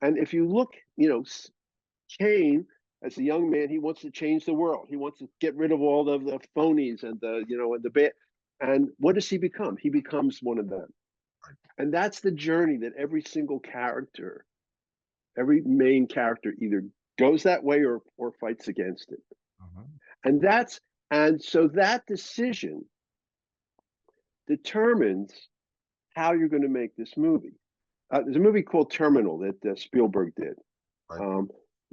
Speaker 1: And if you look, you know, Kane, as a young man, he wants to change the world. He wants to get rid of all the phonies and the, you know, and the bad. And what does he become? He becomes one of them. And that's the journey that every single character, every main character either goes that way or fights against it. And so that decision determines how you're going to make this movie. There's a movie called Terminal that Spielberg did. Right.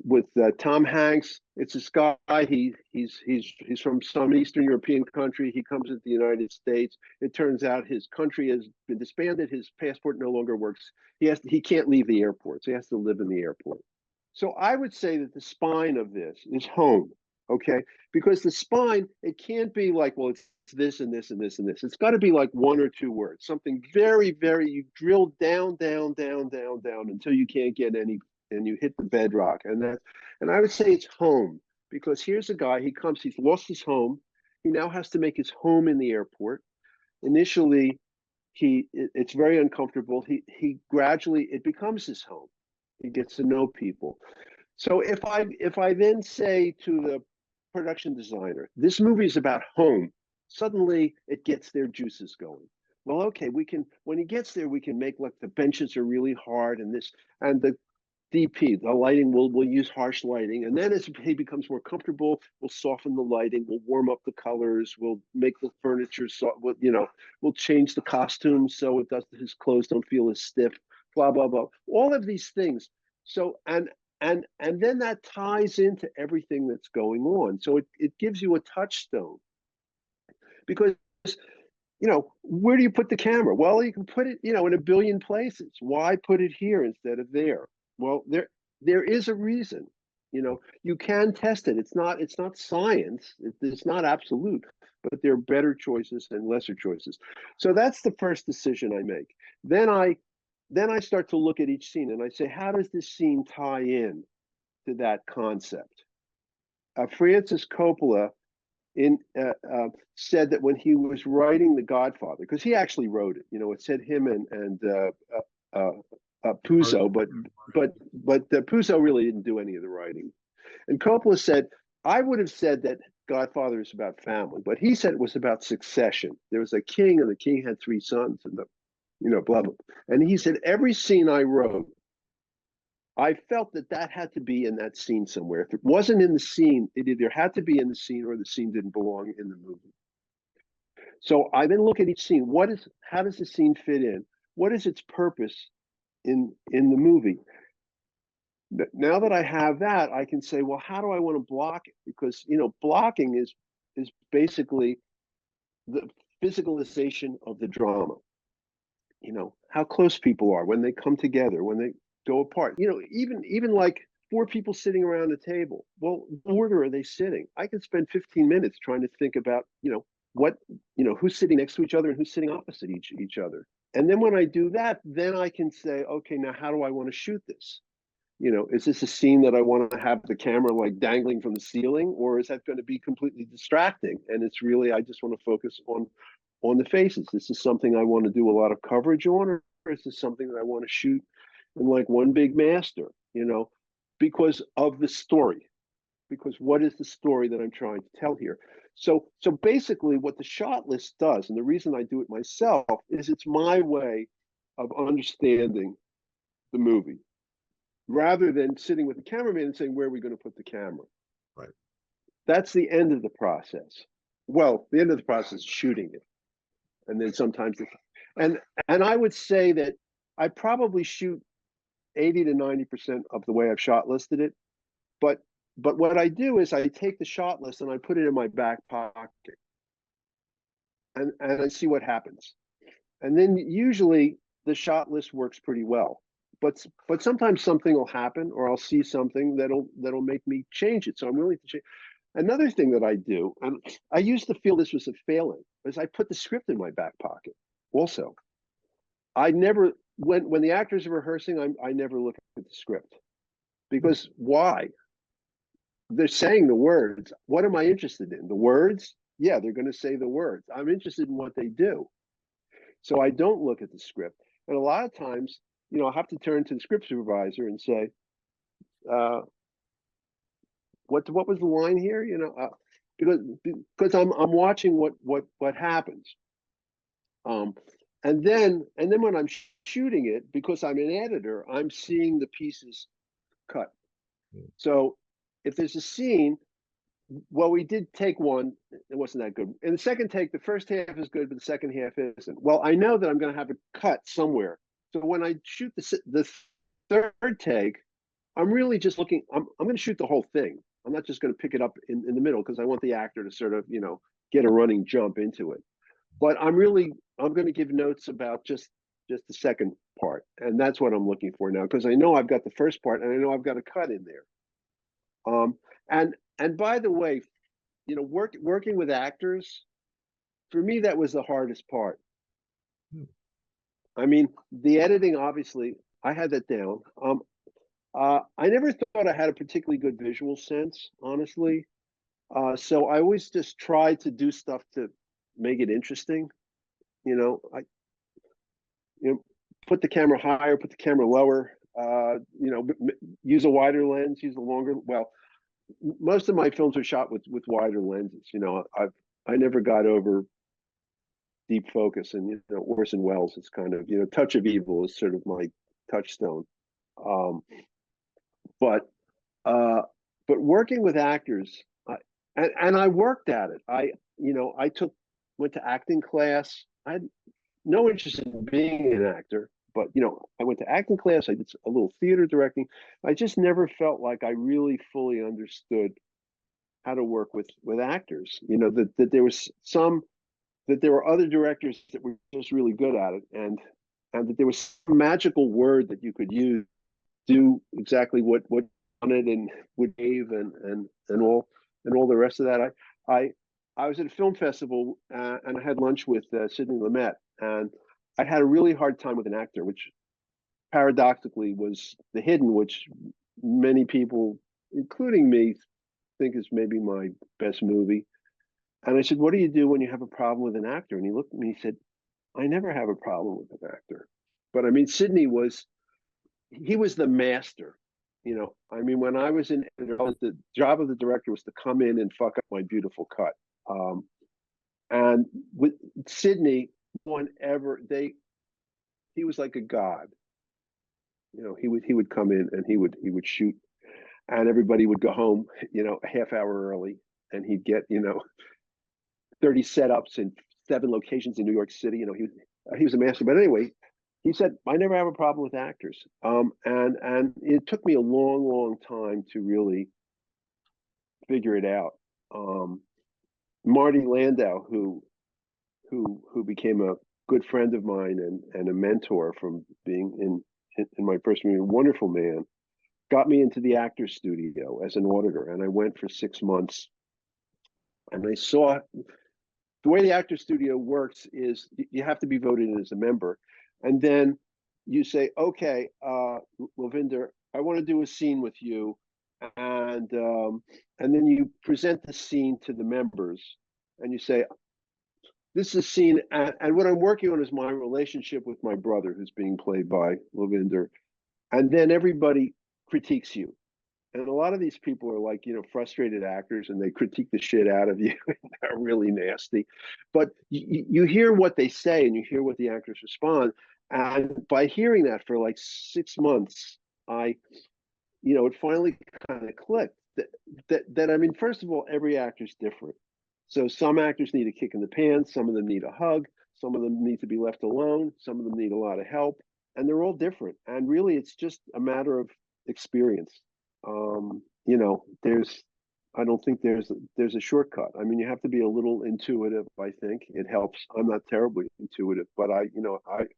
Speaker 1: With Tom Hanks. It's this guy. He's from some Eastern European country. He comes to the United States. It turns out his country has been disbanded. His passport no longer works. He can't leave the airport, so he has to live in the airport. So I would say that the spine of this is home, okay? Because the spine, it can't be like, well, it's this and this and this and this. It's got to be like one or two words, something very, very, you drill down, down, down, down, down until you can't get any, and you hit the bedrock. And I would say it's home, because here's a guy, he's lost his home. He now has to make his home in the airport. Initially, it's very uncomfortable. He gradually, it becomes his home. He gets to know people. So if I then say to the production designer, this movie is about home, suddenly it gets their juices going. Well, okay, when he gets there, we can make like the benches are really hard, and the DP, the lighting, we'll use harsh lighting. And then as he becomes more comfortable, we'll soften the lighting, we'll warm up the colors, we'll make the furniture, we'll change the costumes so his clothes don't feel as stiff, blah, blah, blah. All of these things. So, and then that ties into everything that's going on. So it gives you a touchstone. Because, you know, where do you put the camera? Well, you can put it, you know, in a billion places. Why put it here instead of there? Well, there is a reason. You know, you can test it. It's not science. It's not absolute, but there are better choices and lesser choices. So that's the first decision I make. Then I start to look at each scene and I say, how does this scene tie in to that concept? Francis Coppola said that when he was writing The Godfather, because he actually wrote it, you know, it said him and Puzo, but Puzo really didn't do any of the writing. And Coppola said, I would have said that Godfather is about family, but he said it was about succession. There was a king, and the king had three sons, and blah blah. And he said every scene I wrote, I felt that had to be in that scene somewhere. If it wasn't in the scene, it either had to be in the scene or the scene didn't belong in the movie. So I then look at each scene. How does the scene fit in? What is its purpose in the movie? Now that I have that, I can say, well, how do I want to block it? Because, you know, blocking is basically the physicalization of the drama. how close people are when they come together, when they go apart. Even like four people sitting around a table. Well, what order are they sitting? I could spend 15 minutes trying to think about, what, who's sitting next to each other and who's sitting opposite each other. And then when I do that, then I can say, okay, now how do I want to shoot this? Is this a scene that I want to have the camera like dangling from the ceiling, or is that going to be completely distracting? And it's really, I just want to focus on the faces. This is something I want to do a lot of coverage on, or is this something that I want to shoot in like one big master, because of the story, because what is the story that I'm trying to tell here? So basically what the shot list does, and the reason I do it myself, is it's my way of understanding the movie, rather than sitting with the cameraman and saying, where are we going to put the camera?
Speaker 2: Right.
Speaker 1: That's the end of the process. Well, the end of the process is shooting it. And then sometimes, and I would say that I probably shoot 80 to 90% of the way I've shot listed it. But what I do is I take the shot list and I put it in my back pocket, and I see what happens. And then usually the shot list works pretty well. But sometimes something will happen, or I'll see something that'll make me change it. So I'm willing to change. Another thing that I do, and I used to feel this was a failing, is I put the script in my back pocket. Also, I never, when the actors are rehearsing, I never look at the script, because why? They're saying the words. What am I interested in? The words? Yeah, they're going to say the words. I'm interested in what they do. So I don't look at the script. And a lot of times, I have to turn to the script supervisor and say, what was the line here? Because I'm watching what happens. And then when I'm shooting it, because I'm an editor, I'm seeing the pieces cut. So if there's a scene, well, we did take one, it wasn't that good. In the second take, the first half is good, but the second half isn't. Well, I know that I'm going to have a cut somewhere. So when I shoot the third take, I'm really just looking, I'm going to shoot the whole thing. I'm not just going to pick it up in the middle, because I want the actor to sort of, get a running jump into it. But I'm going to give notes about just the second part. And that's what I'm looking for now, because I know I've got the first part and I know I've got a cut in there. And by the way, working with actors, for me, that was the hardest part. I mean, the editing, obviously, I had that down. I never thought I had a particularly good visual sense, honestly. So I always just tried to do stuff to make it interesting. I put the camera higher, put the camera lower. Use a wider lens, use a longer. Well, most of my films are shot with wider lenses. I never got over deep focus, and Orson Welles is kind of, Touch of Evil is sort of my touchstone. But working with actors, and I worked at it. I went to acting class. I had no interest in being an actor, but I went to acting class. I did a little theater directing. I just never felt like I really fully understood how to work with actors. That there were other directors that were just really good at it, and that there was some magical word that you could use, do exactly what wanted and would behave, and all the rest of that. I was at a film festival, and I had lunch with Sidney Lumet, and I had a really hard time with an actor, which paradoxically was The Hidden, which many people, including me, think is maybe my best movie. And I said, what do you do when you have a problem with an actor? And he looked at me and he said, I never have a problem with an actor. But I mean, Sidney was the master. I mean, when I was in editor, the job of the director was to come in and fuck up my beautiful cut. And with Sidney, he was like a god. He would come in and he would shoot, and everybody would go home, a half hour early, and he'd get, 30 setups in 7 locations in New York City. He was a master. But anyway, he said, I never have a problem with actors. And it took me a long, long time to really figure it out. Marty Landau, who became good friend of mine and a mentor from being in my first movie, a wonderful man, got me into the actor's studio as an auditor. And I went for 6 months, and I saw the way the actor studio works is you have to be voted in as a member, and then you say, okay, Lavinder, I want to do a scene with you, and then you present the scene to the members, and you say, this is a scene, and what I'm working on is my relationship with my brother, who's being played by Lavinder, and then everybody critiques you. And a lot of these people are like, frustrated actors, and they critique the shit out of you. They're really nasty. But you hear what they say, and you hear what the actors respond. And by hearing that for like 6 months, it finally kind of clicked that I mean, first of all, every actor's different. So some actors need a kick in the pants, some of them need a hug, some of them need to be left alone, some of them need a lot of help, and they're all different. And really, it's just a matter of experience. I don't think there's a shortcut. I mean, you have to be a little intuitive. I think it helps. I'm not terribly intuitive, but I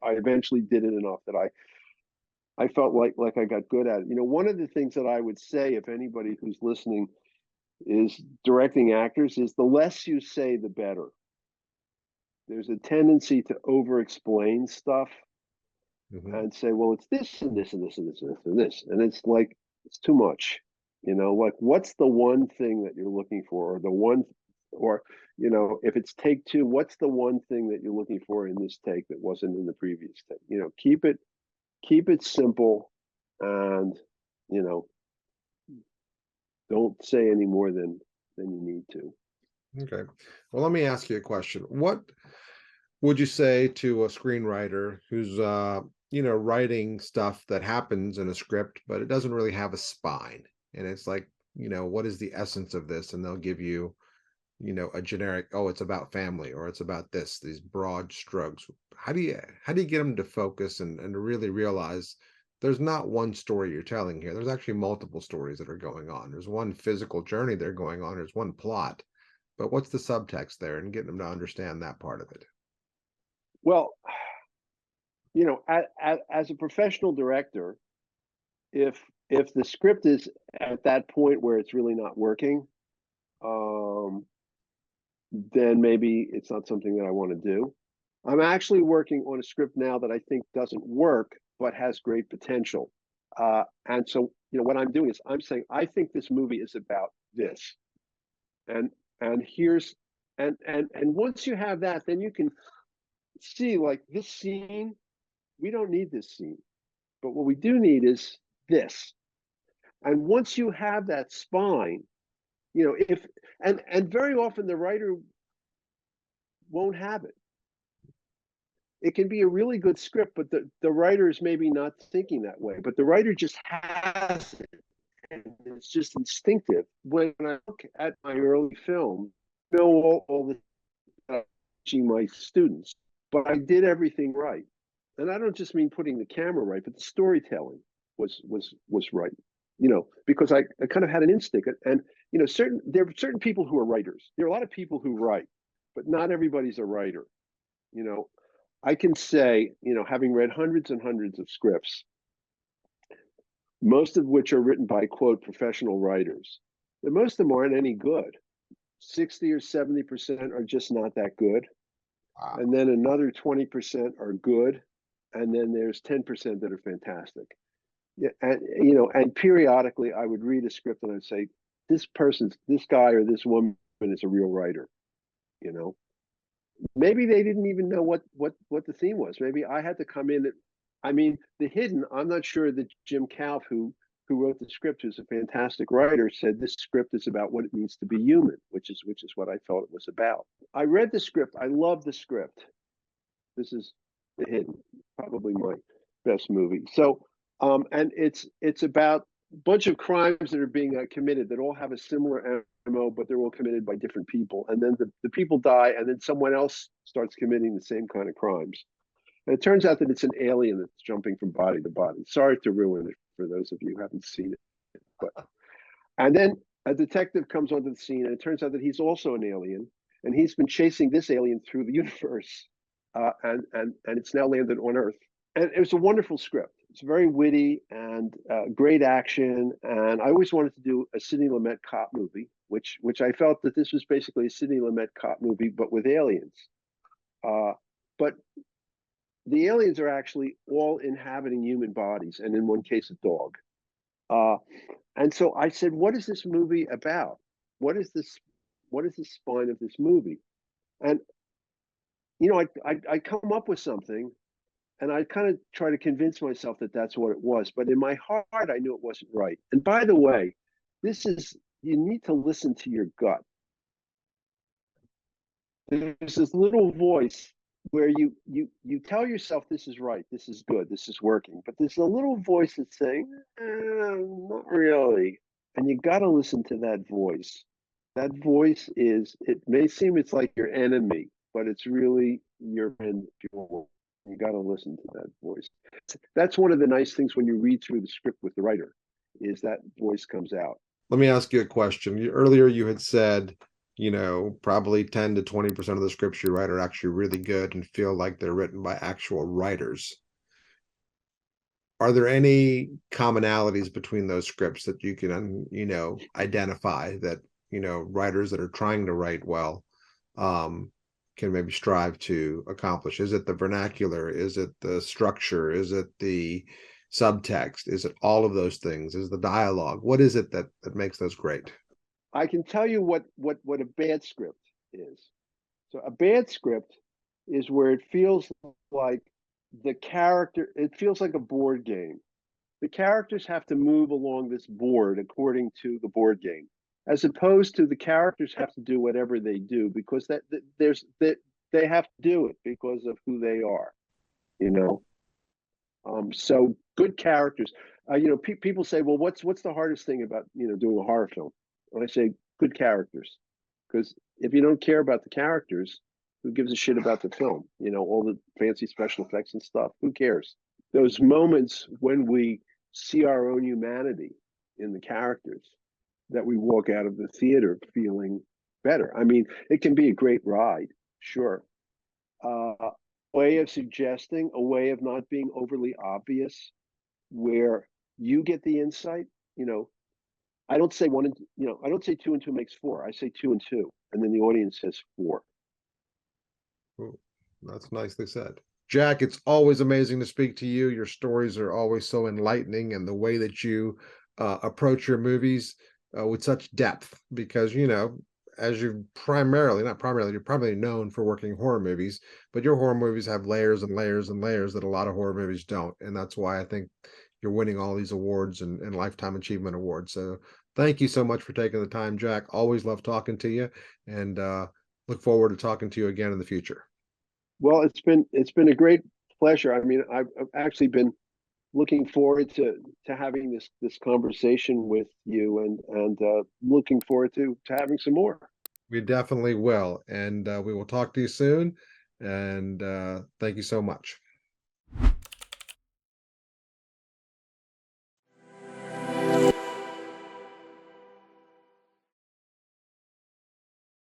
Speaker 1: eventually did it enough that I felt like I got good at it. One of the things that I would say, if anybody who's listening is directing actors, is the less you say, the better. There's a tendency to over-explain stuff and say, well, it's this and this and this and this and this and this, and it's like it's too much. Like, what's the one thing that you're looking for, or if it's take two, what's the one thing that you're looking for in this take that wasn't in the previous take? Keep it simple, and don't say any more than you need to.
Speaker 2: Okay. Well, let me ask you a question. What would you say to a screenwriter who's writing stuff that happens in a script, but it doesn't really have a spine? And it's like, what is the essence of this? And they'll give you, a generic, oh, it's about family, or it's about this, these broad strokes. How do you get them to focus and to really realize there's not one story you're telling here? There's actually multiple stories that are going on. There's one physical journey they're going on. There's one plot, but what's the subtext there, and getting them to understand that part of it?
Speaker 1: Well, as a professional director, if the script is at that point where it's really not working, then maybe it's not something that I want to do. I'm actually working on a script now that I think doesn't work, but has great potential. And so, what I'm doing is I'm saying, I think this movie is about this. And here's, and once you have that, then you can see, like, this scene, we don't need this scene, but what we do need is this. And once you have that spine, and very often the writer won't have it. It can be a really good script, but the writer is maybe not thinking that way, but the writer just has it, and it's just instinctive. When I look at my early film, I know all the teaching my students, but I did everything right. And I don't just mean putting the camera right, but the storytelling was right. Because I kind of had an instinct, and there are certain people who are writers. There are a lot of people who write, but not everybody's a writer. I can say, having read hundreds and hundreds of scripts, most of which are written by, quote, professional writers, that most of them aren't any good. 60 or 70% are just not that good. Wow. And then another 20% are good. And then there's 10% that are fantastic. Yeah, and periodically I would read a script and I'd say, this guy or this woman is a real writer. Maybe they didn't even know what the theme was. Maybe I had to come in. I mean, The Hidden, I'm not sure that Jim Calf, who wrote the script, who's a fantastic writer, said this script is about what it means to be human, which is what I thought it was about. I read the script. I love the script. This is The Hidden, probably my best movie. So, and it's about a bunch of crimes that are being committed that all have a similar MO, but they're all committed by different people. And then the people die, and then someone else starts committing the same kind of crimes. And it turns out that it's an alien that's jumping from body to body. Sorry to ruin it for those of you who haven't seen it. And then a detective comes onto the scene, and it turns out that he's also an alien, and he's been chasing this alien through the universe and it's now landed on Earth. And it was a wonderful script. It's very witty and great action. And I always wanted to do a Sidney Lumet cop movie, which I felt that this was basically a Sidney Lumet cop movie, but with aliens. But the aliens are actually all inhabiting human bodies, and in one case, a dog. And so I said, what is this movie about? What is this? What is the spine of this movie? And I come up with something, and I kind of try to convince myself that that's what it was. But in my heart, I knew it wasn't right. And by the way, you need to listen to your gut. There's this little voice where you tell yourself this is right, this is good, this is working, but there's a little voice that's saying, not really. And you got to listen to that voice. That voice it may seem it's like your enemy, but it's really your friend. You got to listen to that voice. That's one of the nice things when you read through the script with the writer, is that voice comes out.
Speaker 2: Let me ask you a question. Earlier you had said, probably 10 to 20% of the scripts you write are actually really good and feel like they're written by actual writers. Are there any commonalities between those scripts that you can, identify that, writers that are trying to write well can maybe strive to accomplish? Is it the vernacular? Is it the structure? Is it the subtext? Is it all of those things? Is the dialogue? What is it that makes those great?
Speaker 1: I can tell you what a bad script is. So a bad script is where it feels like it feels like a board game. The characters have to move along this board according to the board game, as opposed to the characters have to do whatever they do because they have to do it because of who they are, So good characters. People say, well, what's the hardest thing about doing a horror film? And I say good characters, because if you don't care about the characters, who gives a shit about the film? All the fancy special effects and stuff. Who cares? Those moments when we see our own humanity in the characters, that we walk out of the theater feeling better. I mean, it can be a great ride, sure. Way of suggesting, a way of not being overly obvious, where you get the insight. I don't say I don't say 2 and 2 makes 4. I say 2 and 2, and then the audience says 4.
Speaker 2: Ooh, that's nicely said. Jack, it's always amazing to speak to you. Your stories are always so enlightening, and the way that you approach your movies with such depth, because, as you're not primarily, you're probably known for working horror movies, but your horror movies have layers and layers and layers that a lot of horror movies don't. And that's why I think you're winning all these awards and Lifetime Achievement Awards. So thank you so much for taking the time, Jack. Always love talking to you, and look forward to talking to you again in the future.
Speaker 1: Well, it's been a great pleasure. I mean, I've actually been looking forward to having this conversation with you, and looking forward to having some more.
Speaker 2: We definitely will, and we will talk to you soon. And thank you so much.